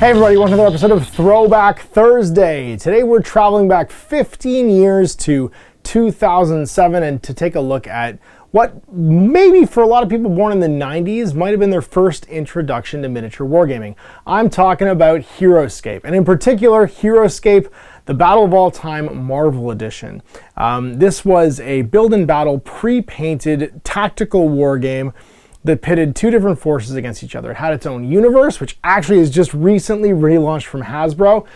Hey everybody, welcome to another episode of Throwback Thursday. Today we're traveling back 15 years to 2007 and to take a look at what maybe for a lot of people born in the 90s might have been their first introduction to miniature wargaming. I'm talking about Heroscape, and in particular Heroscape, the Battle of All Time Marvel Edition. This was a build and battle pre-painted tactical war game that pitted two different forces against each other. It had its own universe, which actually is just recently relaunched from Hasbro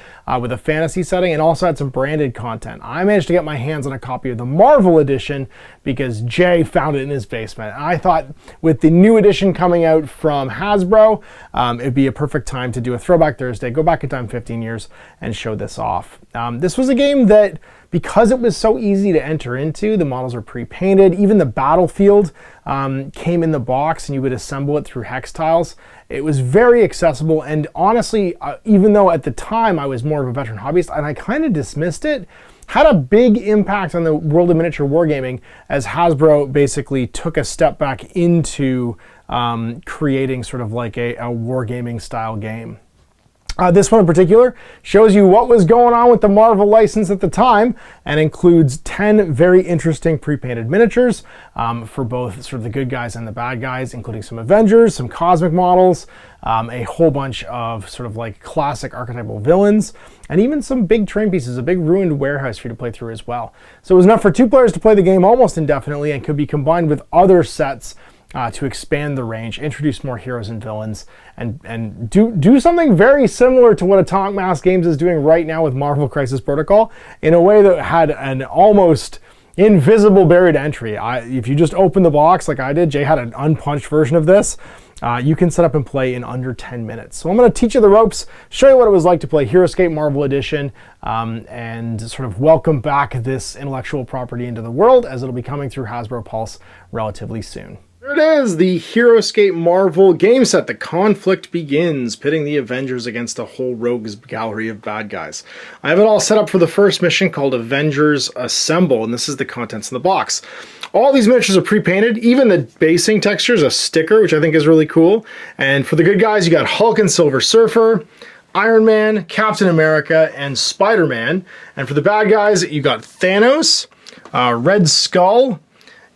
with a fantasy setting, and also had some branded content. I managed to get my hands on a copy of the Marvel Edition because Jay found it in his basement. And I thought with the new edition coming out from Hasbro, it'd be a perfect time to do a Throwback Thursday, go back in time 15 years and show this off. This was a game that, because it was so easy to enter into, the models are pre-painted, even the battlefield came in the box and you would assemble it through hex tiles. It was very accessible, and honestly, even though at the time I was more of a veteran hobbyist and I kind of dismissed it, had a big impact on the world of miniature wargaming as Hasbro basically took a step back into creating sort of like a wargaming style game. This one in particular shows you what was going on with the Marvel license at the time and includes 10 very interesting pre-painted miniatures for both sort of the good guys and the bad guys, including some Avengers, some cosmic models, a whole bunch of sort of like classic archetypal villains, and even some big train pieces, a big ruined warehouse for you to play through as well. So it was enough for two players to play the game almost indefinitely and could be combined with other sets to expand the range, introduce more heroes and villains, and do something very similar to what Atomic Mass Games is doing right now with Marvel Crisis Protocol in a way that had an almost invisible buried entry. If you just open the box like I did, Jay had an unpunched version of this, you can set up and play in under 10 minutes. So I'm going to teach you the ropes, show you what it was like to play Heroscape Marvel Edition, and sort of welcome back this intellectual property into the world as it'll be coming through Hasbro Pulse relatively soon. There it is, the Heroscape Marvel game set. The conflict begins, pitting the Avengers against a whole rogues gallery of bad guys. I have it all set up for the first mission called Avengers Assemble, and this is the contents in the box. All these miniatures are pre-painted, even the basing texture is a sticker, which I think is really cool. And for the good guys, you got Hulk and Silver Surfer, Iron Man, Captain America, and Spider-Man. And for the bad guys, you got Thanos, Red Skull,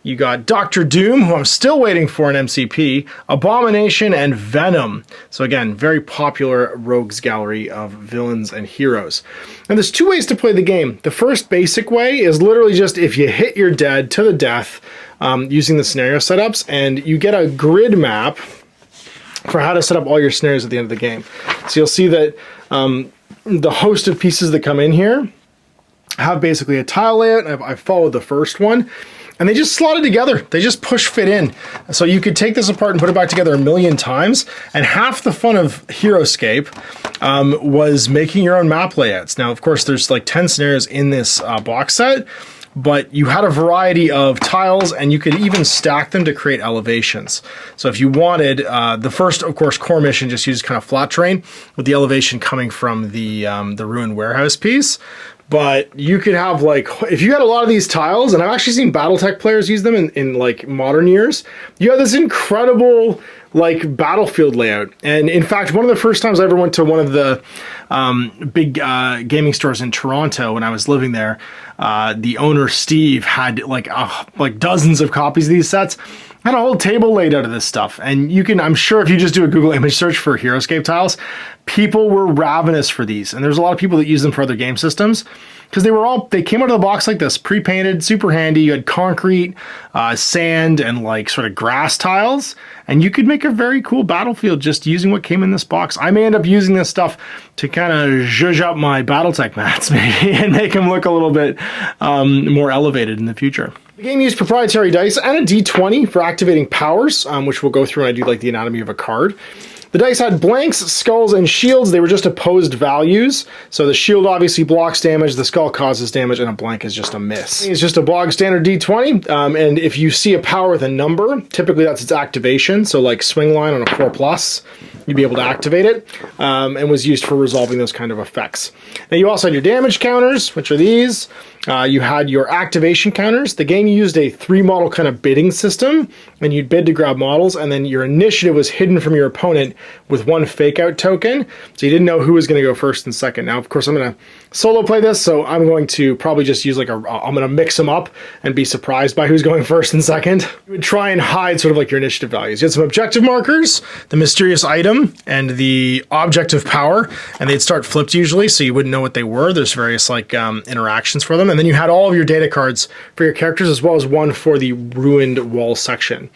you got Dr. Doom, who I'm still waiting for an MCP, Abomination, and Venom. So again, very popular rogues gallery of villains and heroes. And there's two ways to play the game. The first basic way is literally just if you hit, you're dead to the death using the scenario setups, and you get a grid map for how to set up all your scenarios at the end of the game. So you'll see that the host of pieces that come in here have basically a tile layout. I followed the first one. And they just slot it together. They just push fit in. So you could take this apart and put it back together a million times. And half the fun of Heroscape was making your own map layouts. Now, of course, there's like 10 scenarios in this box set, but you had a variety of tiles and you could even stack them to create elevations. So if you wanted, the first, of course, core mission just used kind of flat terrain with the elevation coming from the ruined warehouse piece. But you could have, like, if you had a lot of these tiles, and I've actually seen Battletech players use them in like modern years, you have this incredible like battlefield layout. And in fact, one of the first times I ever went to one of the big gaming stores in Toronto when I was living there, the owner Steve had like dozens of copies of these sets. Had a whole table laid out of this stuff. And you can, I'm sure if you just do a Google image search for Heroscape tiles, people were ravenous for these. And there's a lot of people that use them for other game systems because they came out of the box like this, pre-painted, super handy. You had concrete, sand, and like sort of grass tiles. And you could make a very cool battlefield just using what came in this box. I may end up using this stuff to kind of zhuzh up my Battletech mats maybe and make them look a little bit more elevated in the future. The game used proprietary dice and a D20 for activating powers, which we'll go through when I do like the anatomy of a card. The dice had blanks, skulls, and shields. They were just opposed values. So the shield obviously blocks damage, the skull causes damage, and a blank is just a miss. It's just a bog standard D20, and if you see a power with a number, typically that's its activation. So like swing line on a 4+, you'd be able to activate it, and was used for resolving those kind of effects. Now you also had your damage counters, which are these. You had your activation counters. The game used a 3-model kind of bidding system, and you'd bid to grab models, and then your initiative was hidden from your opponent with 1 fake out token, so you didn't know who was going to go first and second. Now, of course, I'm going to solo play this, so I'm going to probably just use I'm going to mix them up and be surprised by who's going first and second. You would try and hide sort of like your initiative values. You had some objective markers, the mysterious item, and the object of power, and they'd start flipped usually, so you wouldn't know what they were. There's various interactions for them. And then you had all of your data cards for your characters, as well as 1 for the ruined wall section.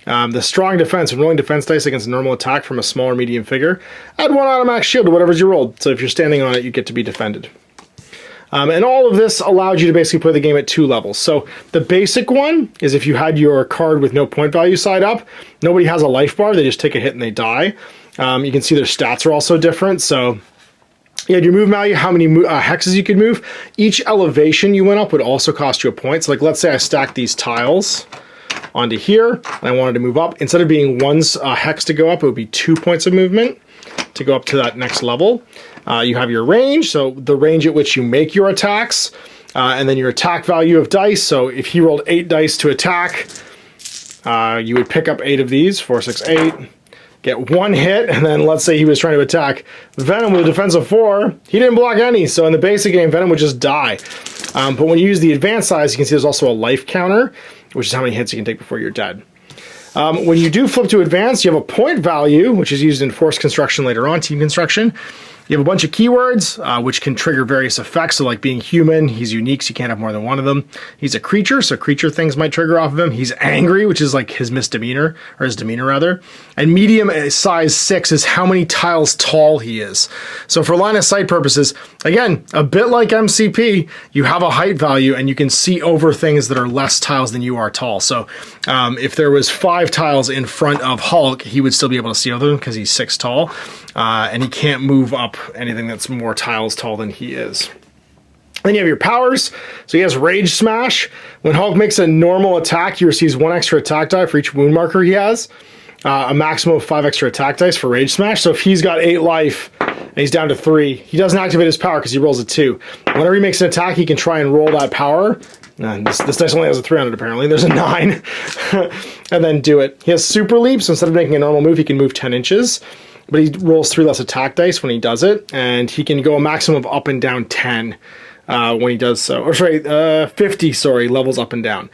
The strong defense, when rolling defense dice against a normal attack from a small or medium figure, add 1 automatic shield to whatever's you rolled. So if you're standing on it, you get to be defended. And all of this allowed you to basically play the game at 2 levels. So the basic one is if you had your card with no point value side up, nobody has a life bar, they just take a hit and they die. You can see their stats are also different. So you had your move value, how many hexes you could move. Each elevation you went up would also cost you a point. So like, let's say I stacked these tiles onto here, and I wanted to move up. Instead of being 1 hex to go up, it would be 2 points of movement to go up to that next level. You have your range, so the range at which you make your attacks, and then your attack value of dice. So if he rolled 8 dice to attack, you would pick up 8 of these, 4, 6, 8. Get 1 hit, and then let's say he was trying to attack Venom with a defense of 4. He didn't block any, so in the basic game, Venom would just die. But when you use the advanced size, you can see there's also a life counter, which is how many hits you can take before you're dead. When you do flip to advanced, you have a point value, which is used in force construction later on, team construction. You have a bunch of keywords, which can trigger various effects. So like being human, he's unique, so you can't have more than 1 of them. He's a creature, so creature things might trigger off of him. He's angry, which is like his misdemeanor, or his demeanor rather. And medium size 6 is how many tiles tall he is. So for line of sight purposes, again, a bit like MCP, you have a height value and you can see over things that are less tiles than you are tall. So if there was 5 tiles in front of Hulk, he would still be able to see over them because he's 6 tall. And he can't move up anything that's more tiles tall than he is. Then you have your powers. So he has Rage Smash. When Hulk makes a normal attack, he receives 1 extra attack die for each wound marker he has. A maximum of 5 extra attack dice for Rage Smash. So if he's got 8 life and he's down to 3, he doesn't activate his power because he rolls a 2. Whenever he makes an attack, he can try and roll that power. This dice only has a 300 apparently. There's a 9. And then do it. He has Super Leap, so instead of making a normal move, he can move 10 inches. But he rolls 3 less attack dice when he does it, and he can go a maximum of up and down 10 when he does so. Or sorry, 50, levels up and down.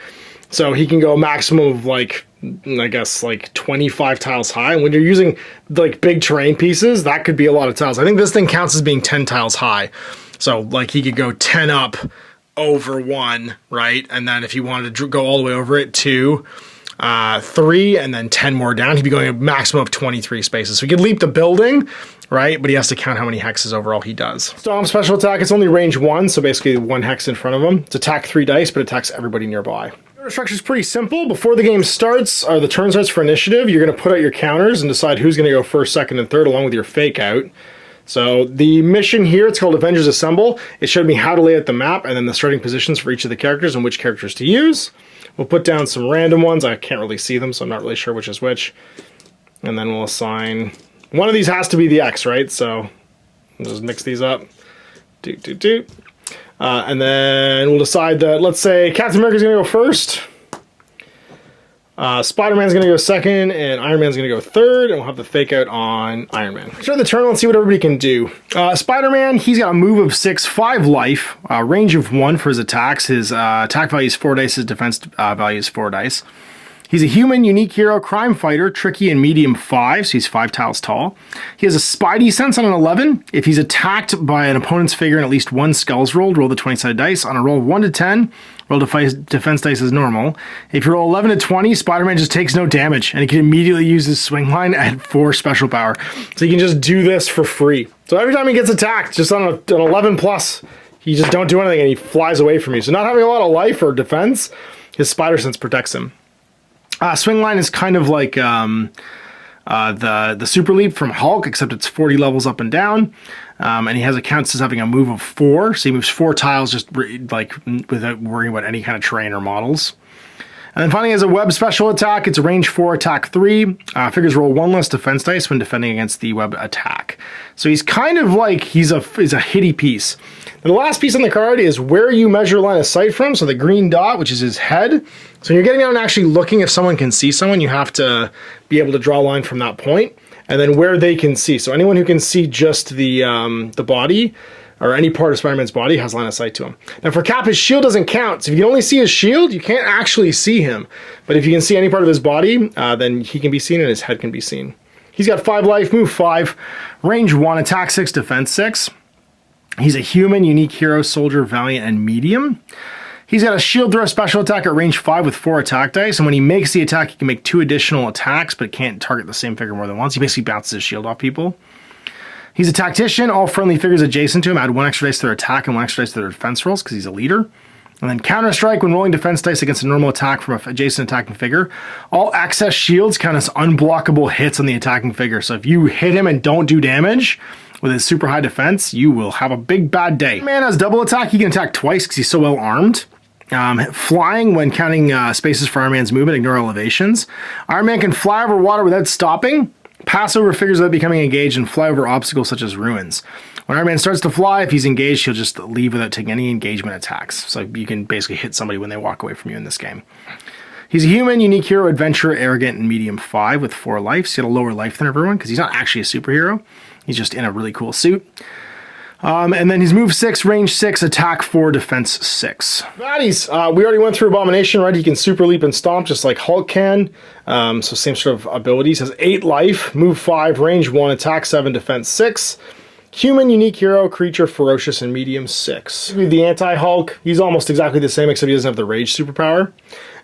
So he can go a maximum of like, I guess, like 25 tiles high. And when you're using like big terrain pieces, that could be a lot of tiles. I think this thing counts as being 10 tiles high. So like he could go 10 up over 1, right? And then if he wanted to go all the way over it, 2, 3, and then 10 more down, he'd be going a maximum of 23 spaces. So he could leap the building, right? But he has to count how many hexes overall he does. Stomp special attack, it's only range 1, so basically 1 hex in front of him. It's attack 3 dice, but attacks everybody nearby. The structure is pretty simple. Before the game starts, or the turn starts for initiative, you're going to put out your counters and decide who's going to go first, second, and third, along with your fake out. So the mission here, it's called Avengers Assemble. It showed me how to lay out the map and then the starting positions for each of the characters and which characters to use. We'll put down some random ones. I can't really see them, so I'm not really sure which is which. And then we'll assign... One of these has to be the X, right? So we'll just mix these up. And then we'll decide that, let's say, Captain America's going to go first. Spider-Man's going to go second, and Iron Man's going to go third, and we'll have the fake out on Iron Man. Start the turn, let's see what everybody can do. Spider-Man, he's got a move of 6, 5 life, range of 1 for his attacks. His attack value is 4 dice, his defense value is 4 dice. He's a human, unique hero, crime fighter, tricky and medium 5, so he's 5 tiles tall. He has a Spidey sense on an 11. If he's attacked by an opponent's figure and at least 1 skull's rolled, roll the 20-sided dice. On a roll of 1 to 10, roll defense dice as normal. If you roll 11 to 20, Spider-Man just takes no damage, and he can immediately use his swing line at 4 special power. So he can just do this for free. So every time he gets attacked, just on an 11 plus, he just don't do anything and he flies away from you. So not having a lot of life or defense, his spider sense protects him. Swing line is kind of like the Super Leap from Hulk, except it's 40 levels up and down. And he counts as having a move of 4, so he moves 4 tiles just like without worrying about any kind of terrain or models. And then finally, as a web special attack, it's a range 4, attack 3. Figures roll 1 less defense dice when defending against the web attack. So he's kind of like, he's a hitty piece. And the last piece on the card is where you measure line of sight from. So the green dot, which is his head. So when you're getting out and actually looking if someone can see someone, you have to be able to draw a line from that point. And then where they can see. So anyone who can see just the body, or any part of Spider-Man's body, has line of sight to him. Now for Cap, his shield doesn't count. So if you can only see his shield, you can't actually see him. But if you can see any part of his body, then he can be seen and his head can be seen. He's got 5 life, move 5, range 1, attack 6, defense 6. He's a human, unique hero, soldier, valiant, and medium. He's got a shield throw special attack at range 5 with 4 attack dice, and when he makes the attack, he can make 2 additional attacks, but can't target the same figure more than once. He basically bounces his shield off people. He's a tactician. All friendly figures adjacent to him add 1 extra dice to their attack and 1 extra dice to their defense rolls, because he's a leader. And then counter-strike when rolling defense dice against a normal attack from an adjacent attacking figure. All excess shields count as unblockable hits on the attacking figure. So if you hit him and don't do damage with his super high defense, you will have a big bad day. Man has double attack. He can attack twice because he's so well armed. Flying when counting spaces for Iron Man's movement, ignore elevations. Iron Man can fly over water without stopping, pass over figures without becoming engaged, and fly over obstacles such as ruins. When Iron Man starts to fly, if he's engaged, he'll just leave without taking any engagement attacks. So you can basically hit somebody when they walk away from you in this game. He's a human, unique hero, adventurer, arrogant, and medium 5 with 4 life. So he had a lower life than everyone because he's not actually a superhero. He's just in a really cool suit. And then he's move 6, range 6, attack 4, defense 6. Baddies, we already went through Abomination, right? He can super leap and stomp just like Hulk can. So same sort of abilities. Has 8 life, move 5, range 1, attack 7, defense 6. Human, unique hero, creature, ferocious, and medium 6. The anti-Hulk, he's almost exactly the same except he doesn't have the rage superpower.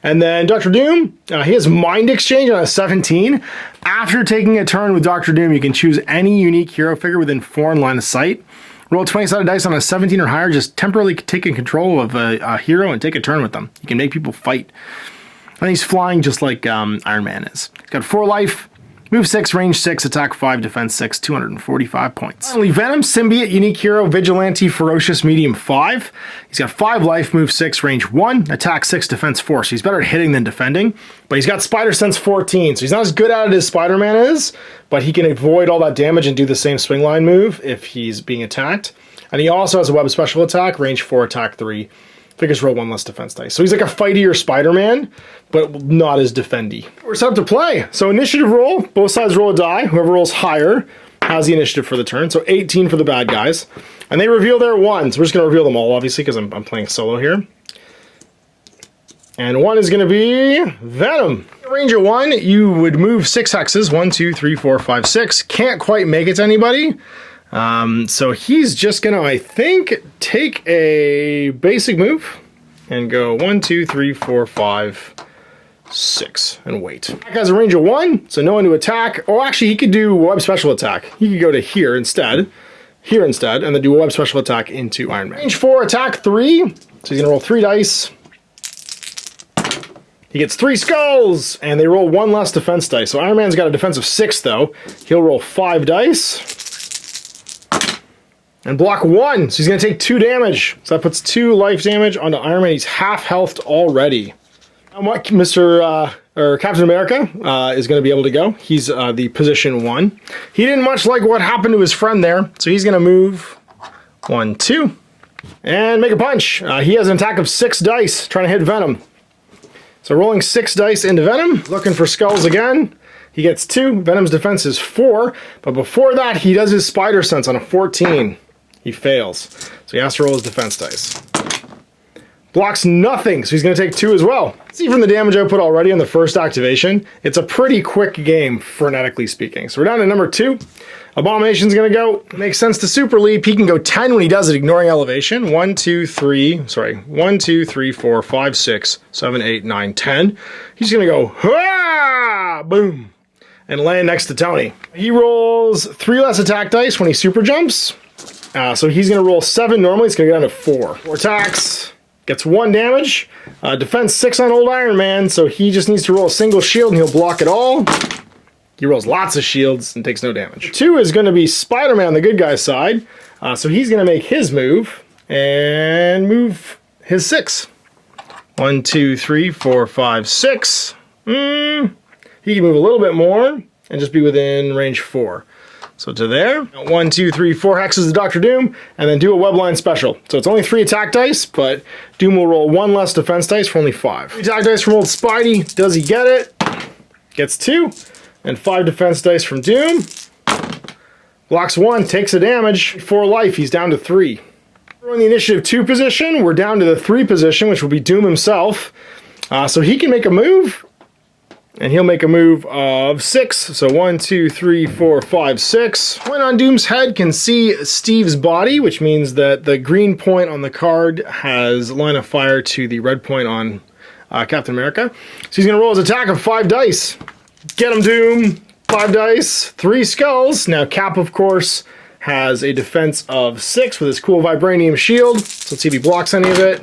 And then Dr. Doom, he has Mind Exchange on a 17. After taking a turn with Dr. Doom, you can choose any unique hero figure within 4 in line of sight. Roll 20-sided dice on a 17 or higher, just temporarily taking control of a hero and take a turn with them. You can make people fight. And he's flying just like Iron Man is. He's got 4 life, move 6, range 6, attack 5, defense 6, 245 points. Finally, Venom, symbiote, unique hero, vigilante, ferocious, medium 5. He's got 5 life, move 6, range 1, attack 6, defense 4. So he's better at hitting than defending. But he's got Spider Sense 14, so he's not as good at it as Spider-Man is, but he can avoid all that damage and do the same swing line move if he's being attacked. And he also has a web special attack, range 4, attack 3. Figures roll 1 less defense dice. So he's like a fightier Spider-Man, but not as defendy. We're set up to play. So initiative roll, both sides roll a die. Whoever rolls higher has the initiative for the turn. So 18 for the bad guys. And they reveal their ones. We're just going to reveal them all, obviously, because I'm playing solo here. And 1 is going to be Venom. Range of 1, you would move 6 hexes. 1, 2, 3, 4, 5, 6. Can't quite make it to anybody. So he's just going to, I think, take a basic move and go 1, 2, 3, 4, 5, 6 and wait. That guy's a range of 1, so no one to attack. Oh, actually, he could do web special attack. He could go to here instead, and then do a web special attack into Iron Man. Range 4, attack 3. So he's going to roll 3 dice. He gets 3 skulls, and they roll 1 less defense dice. So Iron Man's got a defense of 6, though. He'll roll 5 dice. And block 1, so he's going to take 2 damage. So that puts 2 life damage onto Iron Man. He's half healthed already. And what Captain America is going to be able to go. He's the position 1. He didn't much like what happened to his friend there, so he's going to move 1, 2, and make a punch. He has an attack of 6 dice, trying to hit Venom. So rolling 6 dice into Venom, looking for skulls again. He gets 2. Venom's defense is 4, but before that, he does his Spider Sense on a 14. He fails, so he has to roll his defense dice. Blocks nothing, so he's going to take 2 as well. See from the damage output already on the first activation, it's a pretty quick game, frenetically speaking. So we're down to number 2. Abomination's going to go. Makes sense to super leap. He can go 10 when he does it, ignoring elevation. 1, 2, 3, 4, 5, 6, 7, 8, 9, 10. He's going to go, ha! Boom, and land next to Tony. He rolls 3 less attack dice when he super jumps. So he's going to roll 7 normally. It's going to go down to 4. 4 attacks. Gets 1 damage. Defense 6 on old Iron Man, so he just needs to roll a single shield and he'll block it all. He rolls lots of shields and takes no damage. 2 is going to be Spider-Man on the good guy's side. So he's going to make his move and move his 6. 1, 2, 3, 4, 5, 6. He can move a little bit more and just be within range 4. So to there. 1, 2, 3, 4 hexes to Dr. Doom, and then do a webline special. So it's only 3 attack dice, but Doom will roll 1 less defense dice for only 5. 3 attack dice from old Spidey. Does he get it? Gets 2. And 5 defense dice from Doom. Blocks 1, takes a damage. 4 life, he's down to 3. We're in the initiative 2 position. We're down to the 3 position, which will be Doom himself. So he can make a move. And he'll make a move of 6. So 1, 2, 3, 4, 5, 6. Point on Doom's head can see Steve's body, which means that the green point on the card has line of fire to the red point on Captain America. So he's going to roll his attack of 5 dice. Get him, Doom. 5 dice, 3 skulls. Now Cap, of course, has a defense of 6 with his cool vibranium shield. So let's see if he blocks any of it.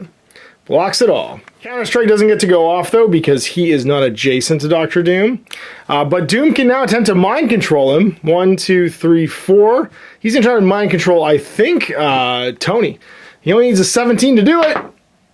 Blocks it all. Counter-Strike doesn't get to go off, though, because he is not adjacent to Dr. Doom. But Doom can now attempt to mind control him. 1, 2, 3, 4. He's going to try to mind control, I think, Tony. He only needs a 17 to do it.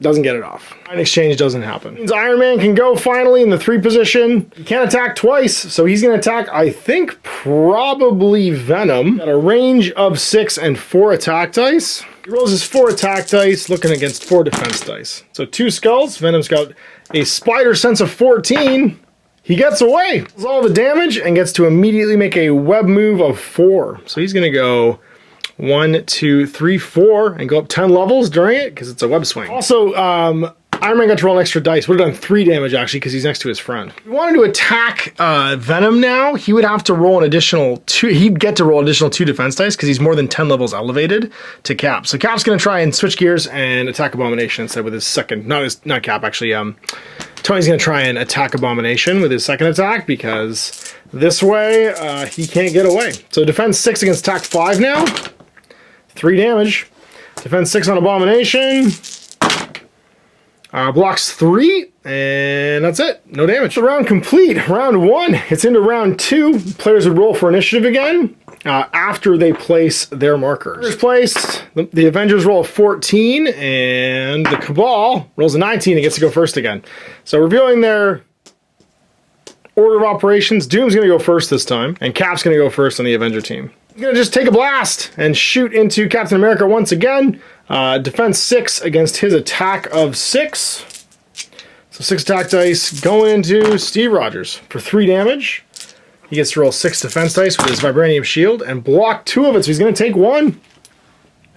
Doesn't get it off. Mind exchange doesn't happen. Means Iron Man can go finally in the 3 position. He can't attack twice, so he's going to attack, I think, probably Venom. At a range of 6 and 4 attack dice. He rolls his 4 attack dice, looking against 4 defense dice. So 2 skulls. Venom's got a spider sense of 14. He gets away. Does all the damage and gets to immediately make a web move of 4. So he's going to go 1, 2, 3, 4, and go up 10 levels during it, because it's a web swing. Also, Iron Man got to roll an extra dice. Would have done 3 damage, actually, because he's next to his friend. If he wanted to attack Venom now, he would have to roll an additional 2. He'd get to roll an additional 2 defense dice, because he's more than 10 levels elevated to Cap. So Cap's going to try and switch gears and attack Abomination instead with his second. Not Cap, actually. Tony's going to try and attack Abomination with his second attack, because this way, he can't get away. So defense 6 against attack 5 now. 3 damage. Defense 6 on Abomination. Blocks 3, and that's it. No damage. The round complete. Round 1. It's into round 2. Players would roll for initiative again after they place their markers. First place, the Avengers roll a 14, and the Cabal rolls a 19 and gets to go first again. So revealing their order of operations, Doom's going to go first this time, and Cap's going to go first on the Avenger team. He's going to just take a blast and shoot into Captain America once again. Defense 6 against his attack of 6. So 6 attack dice going into Steve Rogers for 3 damage. He gets to roll 6 defense dice with his vibranium shield and block 2 of it, so he's going to take 1.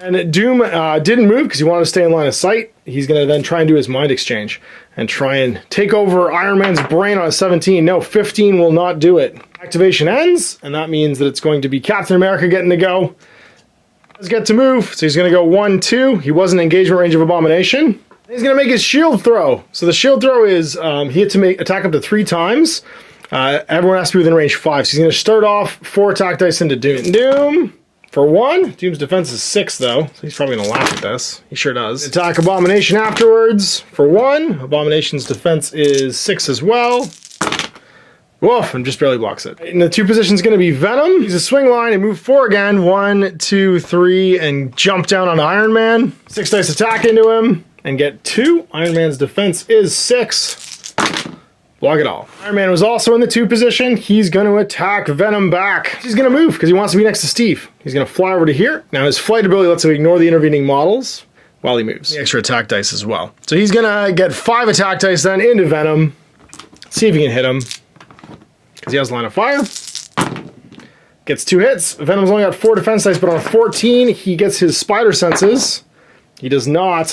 And Doom didn't move because he wanted to stay in line of sight. He's going to then try and do his mind exchange and try and take over Iron Man's brain on a 17. No, 15 will not do it. Activation ends, and that means that it's going to be Captain America getting to go. Let's get to move. So he's going to go 1, 2. He was in engagement range of Abomination. He's going to make his shield throw. So the shield throw is he had to attack up to 3 times. Everyone has to be within range 5. So he's going to start off 4 attack dice into Doom. Doom for 1. Doom's defense is 6, though. So he's probably going to laugh at this. He sure does. Attack Abomination afterwards for 1. Abomination's defense is 6 as well. Woof, and just barely blocks it. In the 2 position is going to be Venom. He's a swing line and move 4 again. 1, 2, 3, and jump down on Iron Man. 6 dice attack into him and get 2. Iron Man's defense is 6. Block it all. Iron Man was also in the 2 position. He's going to attack Venom back. He's going to move because he wants to be next to Steve. He's going to fly over to here. Now his flight ability lets him ignore the intervening models while he moves. The extra attack dice as well. So he's going to get 5 attack dice then into Venom. See if he can hit him. Because he has line of fire. Gets 2 hits. Venom's only got 4 defense dice, but on a 14, he gets his spider senses. He does not.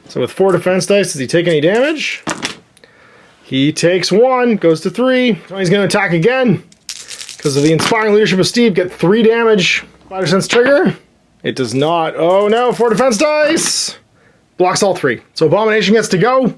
So with 4 defense dice, does he take any damage? He takes 1, goes to 3. So he's going to attack again. Because of the inspiring leadership of Steve, get 3 damage. Spider sense trigger. It does not. Oh no, 4 defense dice. Blocks all 3. So Abomination gets to go.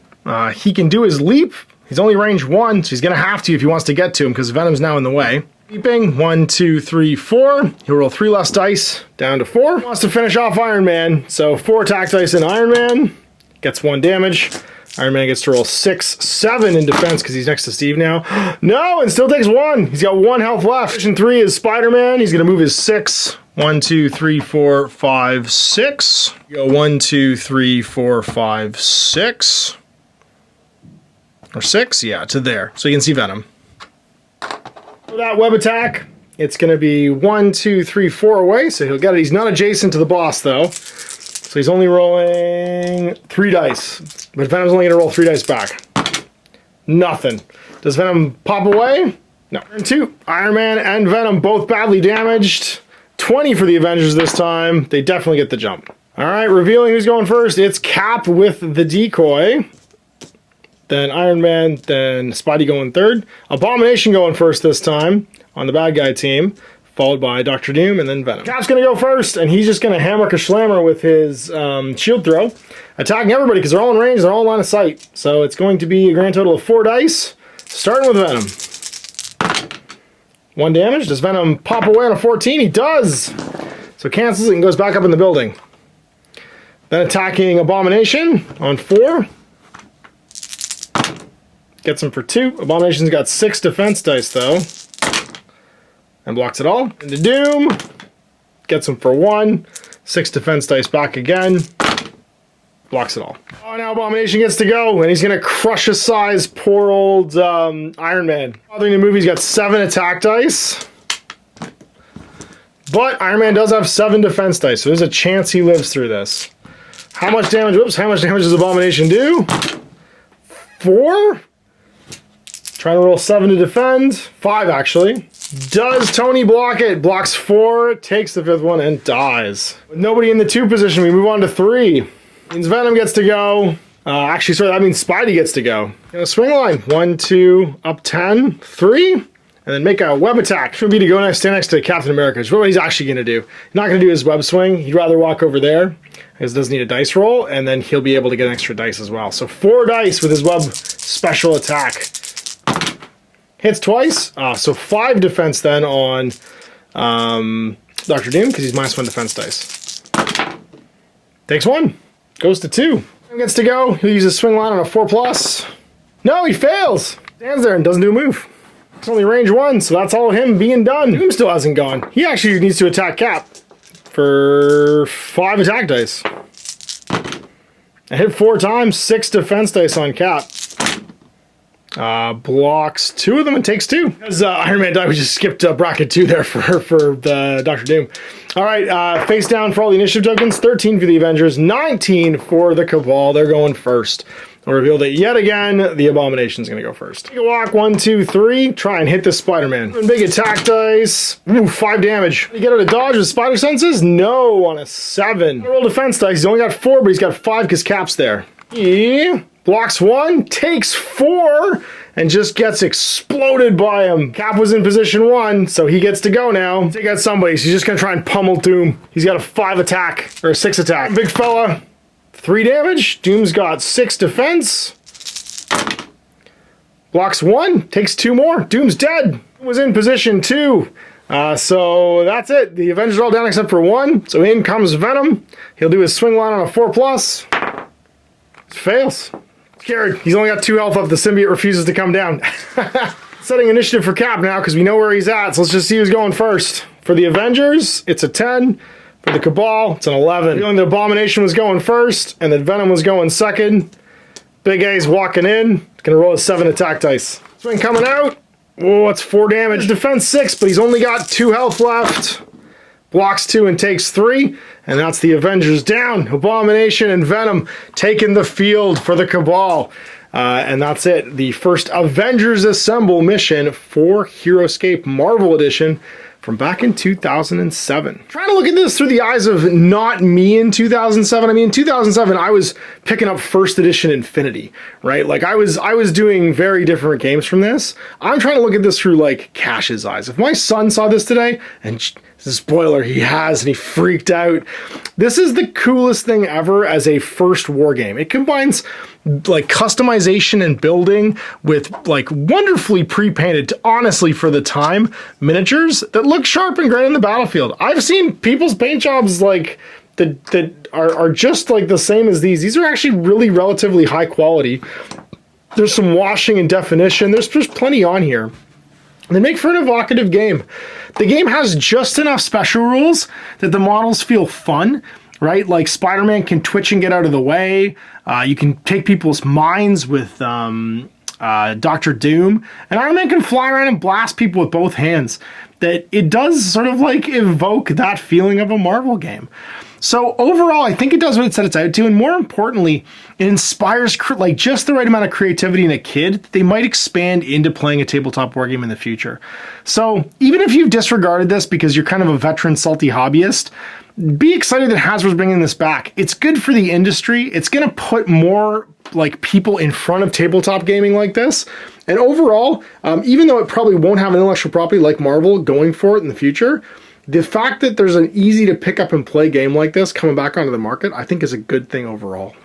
He can do his leap. He's only range 1, so he's going to have to if he wants to get to him, because Venom's now in the way. Leaping, 1, 2, 3, 4. He'll roll 3 less dice, down to 4. Wants to finish off Iron Man, so 4 attack dice in Iron Man. Gets 1 damage. Iron Man gets to roll 6, 7 in defense, because he's next to Steve now. No, and still takes 1. He's got 1 health left. Position 3 is Spider-Man. He's going to move his 6. 1, 2, 3, 4, 5, 6. Go 1, 2, 3, 4, 5, 6. or 6, yeah, to there. So you can see Venom. For that web attack, it's going to be 1, 2, 3, 4 away. So he'll get it. He's not adjacent to the boss, though. So he's only rolling 3 dice. But Venom's only going to roll 3 dice back. Nothing. Does Venom pop away? No. Turn 2. Iron Man and Venom both badly damaged. 20 for the Avengers this time. They definitely get the jump. All right, revealing who's going first. It's Cap with the decoy. Then Iron Man, then Spidey going third. Abomination going first this time on the bad guy team, followed by Dr. Doom and then Venom. Cap's going to go first, and he's just going to hammer Kashlammer with his shield throw, attacking everybody because they're all in range, they're all in line of sight. So it's going to be a grand total of 4 dice, starting with Venom. 1 damage. Does Venom pop away on a 14? He does! So cancels it and goes back up in the building. Then attacking Abomination on 4. Gets him for 2. Abomination's got 6 defense dice, though. And blocks it all. Into Doom. Gets him for 1. 6 defense dice back again. Blocks it all. Oh, now Abomination gets to go, and he's going to crush aside poor old Iron Man. Bothering the movie, he's got 7 attack dice. But Iron Man does have 7 defense dice, so there's a chance he lives through this. How much damage? Whoops, how much damage does Abomination do? 4? Trying to roll 7 to defend. 5, actually. Does Tony block it? Blocks 4, takes the 5th one, and dies. With nobody in the 2 position, we move on to 3. Means Venom gets to go. Actually, sorry, that means Spidey gets to go. Swing line. 1, 2, up 10, 3. And then make a web attack. Should be to go next, stand next to Captain America. Which is what he's actually going to do. He's not going to do his web swing. He'd rather walk over there. Because it does need a dice roll. And then he'll be able to get an extra dice as well. So 4 dice with his web special attack. Hits twice. So 5 defense then on Dr. Doom. Because he's -1 defense dice. Takes 1. Goes to 2. Gets to go. He'll use his swing line on a 4+. No, he fails. Stands there and doesn't do a move. It's only range 1, so that's all him being done. Doom still hasn't gone. He actually needs to attack Cap for 5 attack dice. I hit 4 times, 6 defense dice on Cap. Blocks 2 of them and takes 2. Because Iron Man died, we just skipped bracket 2 there for the Dr. Doom. All right, face down for all the initiative tokens. 13 for the Avengers, 19 for the Cabal. They're going first. We'll reveal that yet again, the Abomination's going to go first. Take a walk, 1, 2, 3. Try and hit this Spider-Man. Big attack dice. Ooh, 5 damage. You get out of dodge with spider senses? No, on a 7. Roll defense dice. He's only got 4, but he's got 5 because Cap's there. Yeah. Blocks 1, takes 4, and just gets exploded by him. Cap was in position 1, so he gets to go now. Take out somebody, so he's just going to try and pummel Doom. He's got a 5 attack, or a 6 attack. Big fella, 3 damage. Doom's got 6 defense. Blocks 1, takes 2 more. Doom's dead. Was in position 2. So that's it. The Avengers are all down except for 1. So in comes Venom. He'll do his swing line on a 4+. Fails. Scared. He's only got 2 health left. The symbiote refuses to come down. Setting initiative for Cap now because we know where he's at. So let's just see who's going first. For the Avengers, it's a 10. For the Cabal, it's an 11. Feeling the Abomination was going first, and then Venom was going second. Big A's walking in. He's going to roll a 7 attack dice. Swing coming out. Oh, it's 4 damage. Defense 6, but he's only got 2 health left. Blocks 2 and takes 3. And that's the Avengers down. Abomination and Venom taking the field for the Cabal. And that's it. The first Avengers Assemble mission for Heroscape Marvel Edition from back in 2007. Trying to look at this through the eyes of not me in 2007. I mean, in 2007, I was picking up first edition Infinity, right? Like I was doing very different games from this. I'm trying to look at this through like Cash's eyes. If my son saw this today, and spoiler, he has, and he freaked out. This is the coolest thing ever as a first war game. It combines like customization and building with like wonderfully pre-painted, honestly for the time, miniatures that look sharp and great on the battlefield. I've seen people's paint jobs like that are just like the same as these. These are actually really relatively high quality. There's some washing and definition. There's plenty on here. They make for an evocative game. The game has just enough special rules that the models feel fun, right? Like Spider-Man can twitch and get out of the way. You can take people's minds with Dr. Doom, and Iron Man can fly around and blast people with both hands. That it does sort of like evoke that feeling of a Marvel game. So overall, I think it does what it set it's out to, and more importantly, it inspires like just the right amount of creativity in a kid that they might expand into playing a tabletop board game in the future. So even if you've disregarded this because you're kind of a veteran salty hobbyist, be excited that Hasbro's bringing this back. It's good for the industry. It's going to put more like people in front of tabletop gaming like this. And overall, even though it probably won't have an intellectual property like Marvel going for it in the future, the fact that there's an easy to pick up and play game like this coming back onto the market, I think is a good thing overall.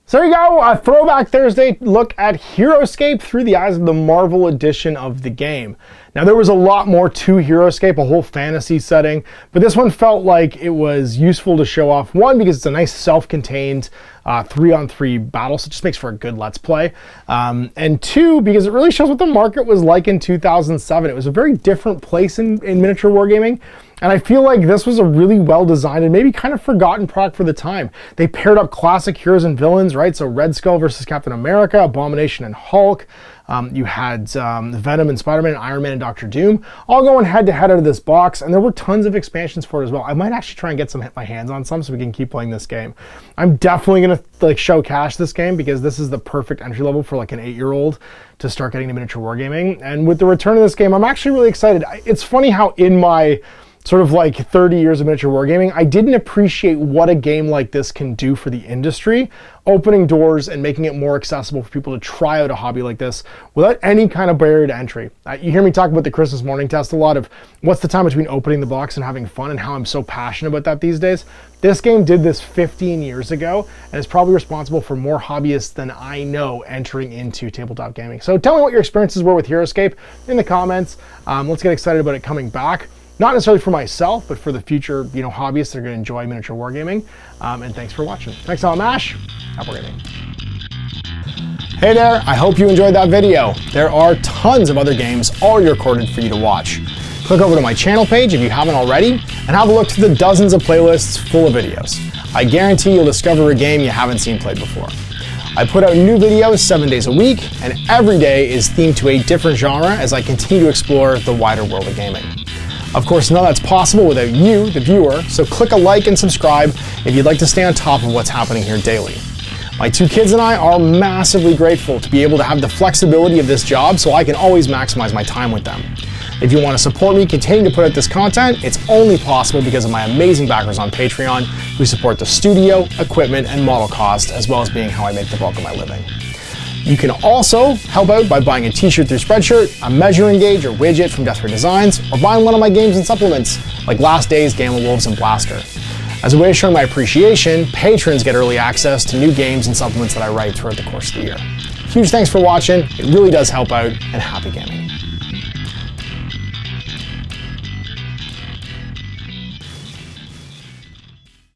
So there you go, a Throwback Thursday look at Heroscape through the eyes of the Marvel edition of the game. Now there was a lot more to Heroscape, a whole fantasy setting, but this one felt like it was useful to show off. One, because it's a nice self-contained 3-on-3 battle, so it just makes for a good Let's Play. And two, because it really shows what the market was like in 2007. It was a very different place in miniature wargaming. And I feel like this was a really well-designed and maybe kind of forgotten product for the time. They paired up classic heroes and villains, right? So Red Skull versus Captain America, Abomination and Hulk. You had Venom and Spider-Man, Iron Man and Dr. Doom, all going head-to-head out of this box, and there were tons of expansions for it as well. I might actually try and get my hands on some so we can keep playing this game. I'm definitely going to like show cash this game because this is the perfect entry level for like an 8-year-old to start getting into miniature wargaming. And with the return of this game, I'm actually really excited. It's funny how in my sort of like 30 years of miniature wargaming, I didn't appreciate what a game like this can do for the industry, opening doors and making it more accessible for people to try out a hobby like this without any kind of barrier to entry. You hear me talk about the Christmas morning test a lot of what's the time between opening the box and having fun and how I'm so passionate about that these days. This game did this 15 years ago and is probably responsible for more hobbyists than I know entering into tabletop gaming. So tell me what your experiences were with Heroscape in the comments. Let's get excited about it coming back. Not necessarily for myself, but for the future, hobbyists that are going to enjoy miniature wargaming. And thanks for watching. Thanks all, Mash. Happy gaming. Hey there, I hope you enjoyed that video. There are tons of other games already recorded for you to watch. Click over to my channel page if you haven't already, and have a look through the dozens of playlists full of videos. I guarantee you'll discover a game you haven't seen played before. I put out new videos 7 days a week, and every day is themed to a different genre as I continue to explore the wider world of gaming. Of course, none of that's possible without you, the viewer, so click a like and subscribe if you'd like to stay on top of what's happening here daily. My 2 kids and I are massively grateful to be able to have the flexibility of this job so I can always maximize my time with them. If you want to support me continuing to put out this content, it's only possible because of my amazing backers on Patreon who support the studio, equipment, and model cost, as well as being how I make the bulk of my living. You can also help out by buying a t-shirt through Spreadshirt, a measuring gauge or widget from Death Ray Designs, or buying one of my games and supplements like Last Days, Gamma Wolves, and Blaster. As a way of showing my appreciation, patrons get early access to new games and supplements that I write throughout the course of the year. Huge thanks for watching, it really does help out, and happy gaming.